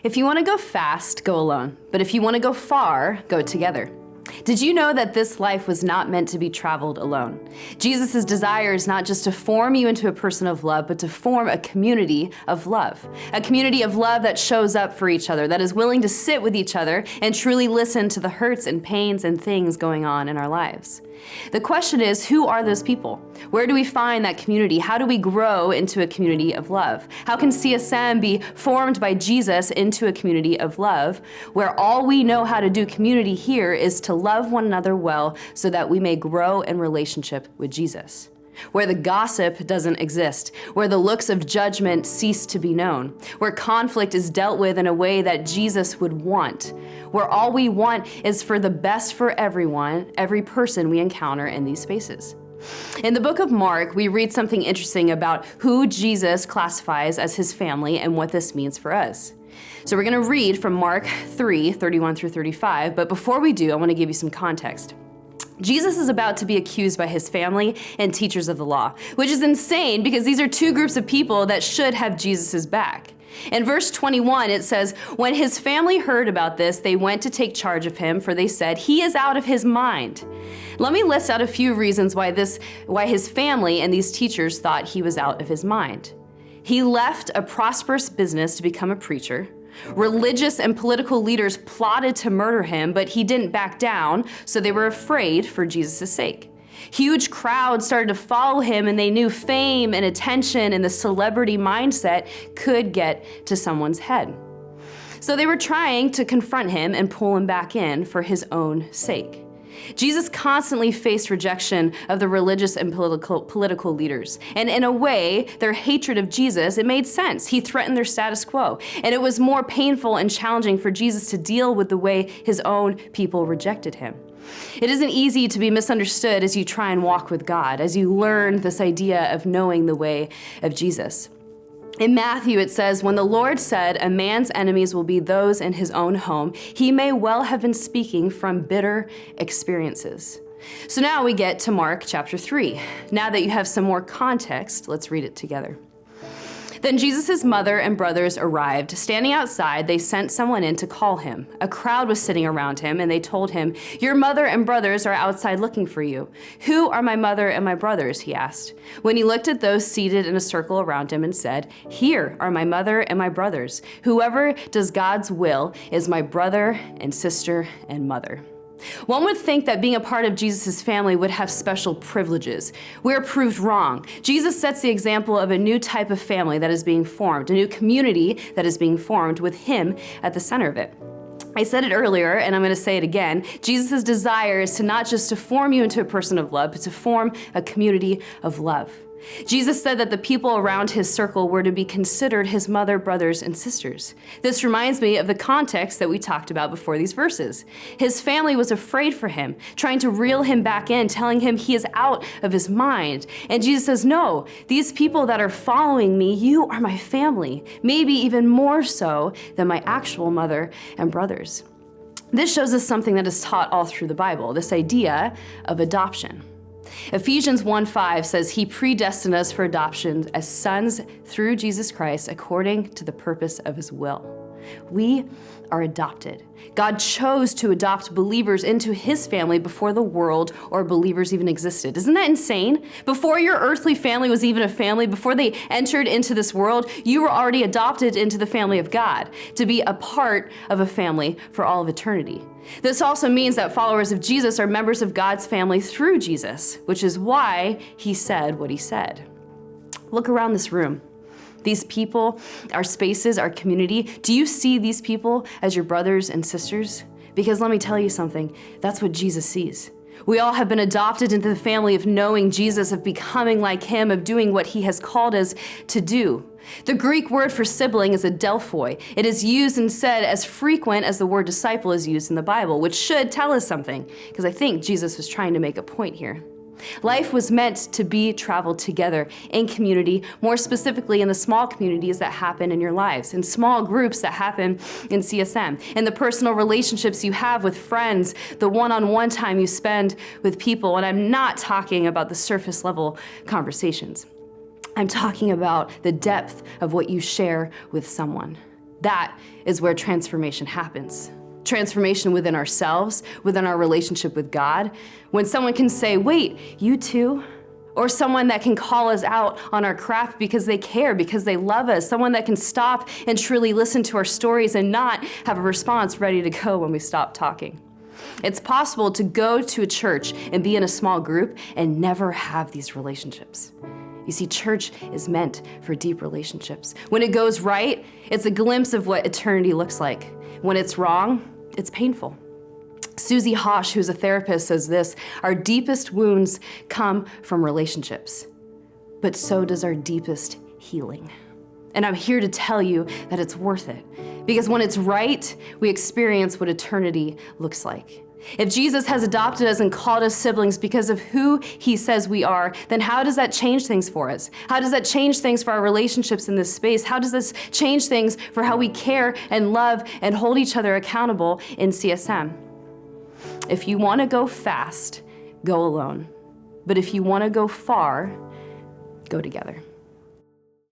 If you want to go fast, go alone. But if you want to go far, go together. Did you know that this life was not meant to be traveled alone? Jesus' desire is not just to form you into a person of love, but to form a community of love. A community of love that shows up for each other, that is willing to sit with each other and truly listen to the hurts and pains and things going on in our lives. The question is, who are those people? Where do we find that community? How do we grow into a community of love? How can CSM be formed by Jesus into a community of love, where all we know how to do community here is to love one another well so that we may grow in relationship with Jesus? Where the gossip doesn't exist, where the looks of judgment cease to be known, where conflict is dealt with in a way that Jesus would want, where all we want is for the best for everyone, every person we encounter in these spaces. In the book of Mark, we read something interesting about who Jesus classifies as his family and what this means for us. So we're going to read from Mark 3:31 through 35, but before we do, I want to give you some context. Jesus is about to be accused by his family and teachers of the law, which is insane because these are two groups of people that should have Jesus' back. In verse 21, it says, "When his family heard about this, they went to take charge of him, for they said, 'He is out of his mind.'" Let me list out a few reasons why his family and these teachers thought he was out of his mind. He left a prosperous business to become a preacher. Religious and political leaders plotted to murder him, but he didn't back down, so they were afraid for Jesus' sake. Huge crowds started to follow him, and they knew fame and attention and the celebrity mindset could get to someone's head. So they were trying to confront him and pull him back in for his own sake. Jesus constantly faced rejection of the religious and political leaders. And in a way, their hatred of Jesus, it made sense. He threatened their status quo. And it was more painful and challenging for Jesus to deal with the way his own people rejected him. It isn't easy to be misunderstood as you try and walk with God, as you learn this idea of knowing the way of Jesus. In Matthew, it says, "When the Lord said, 'A man's enemies will be those in his own home,' he may well have been speaking from bitter experiences." So now we get to Mark chapter 3. Now that you have some more context, let's read it together. "Then Jesus' mother and brothers arrived. Standing outside, they sent someone in to call him. A crowd was sitting around him, and they told him, 'Your mother and brothers are outside looking for you.' 'Who are my mother and my brothers?' he asked. When he looked at those seated in a circle around him and said, 'Here are my mother and my brothers. Whoever does God's will is my brother and sister and mother.'" One would think that being a part of Jesus' family would have special privileges. We're proved wrong. Jesus sets the example of a new type of family that is being formed, a new community that is being formed with him at the center of it. I said it earlier, and I'm going to say it again. Jesus' desire is to not just to form you into a person of love, but to form a community of love. Jesus said that the people around his circle were to be considered his mother, brothers, and sisters. This reminds me of the context that we talked about before these verses. His family was afraid for him, trying to reel him back in, telling him he is out of his mind. And Jesus says, "No, these people that are following me, you are my family, maybe even more so than my actual mother and brothers." This shows us something that is taught all through the Bible, this idea of adoption. Ephesians 1:5 says he predestined us for adoption as sons through Jesus Christ according to the purpose of his will. We are adopted. God chose to adopt believers into his family before the world or believers even existed. Isn't that insane? Before your earthly family was even a family, before they entered into this world, you were already adopted into the family of God to be a part of a family for all of eternity. This also means that followers of Jesus are members of God's family through Jesus, which is why he said what he said. Look around this room. These people, our spaces, our community, do you see these people as your brothers and sisters? Because let me tell you something, that's what Jesus sees. We all have been adopted into the family of knowing Jesus, of becoming like him, of doing what he has called us to do. The Greek word for sibling is adelphoi. It is used and said as frequent as the word disciple is used in the Bible, which should tell us something, because I think Jesus was trying to make a point here. Life was meant to be traveled together in community, more specifically in the small communities that happen in your lives, in small groups that happen in CSM, in the personal relationships you have with friends, the one-on-one time you spend with people. And I'm not talking about the surface level conversations. I'm talking about the depth of what you share with someone. That is where transformation happens. Transformation within ourselves, within our relationship with God. When someone can say, wait, you too? Or someone that can call us out on our crap because they care, because they love us. Someone that can stop and truly listen to our stories and not have a response ready to go when we stop talking. It's possible to go to a church and be in a small group and never have these relationships. You see, church is meant for deep relationships. When it goes right, it's a glimpse of what eternity looks like. When it's wrong, it's painful. Susie Hosh, who's a therapist, says this: our deepest wounds come from relationships, but so does our deepest healing. And I'm here to tell you that it's worth it, because when it's right, we experience what eternity looks like. If Jesus has adopted us and called us siblings because of who he says we are, then how does that change things for us? How does that change things for our relationships in this space? How does this change things for how we care and love and hold each other accountable in CSM? If you want to go fast, go alone. But if you want to go far, go together.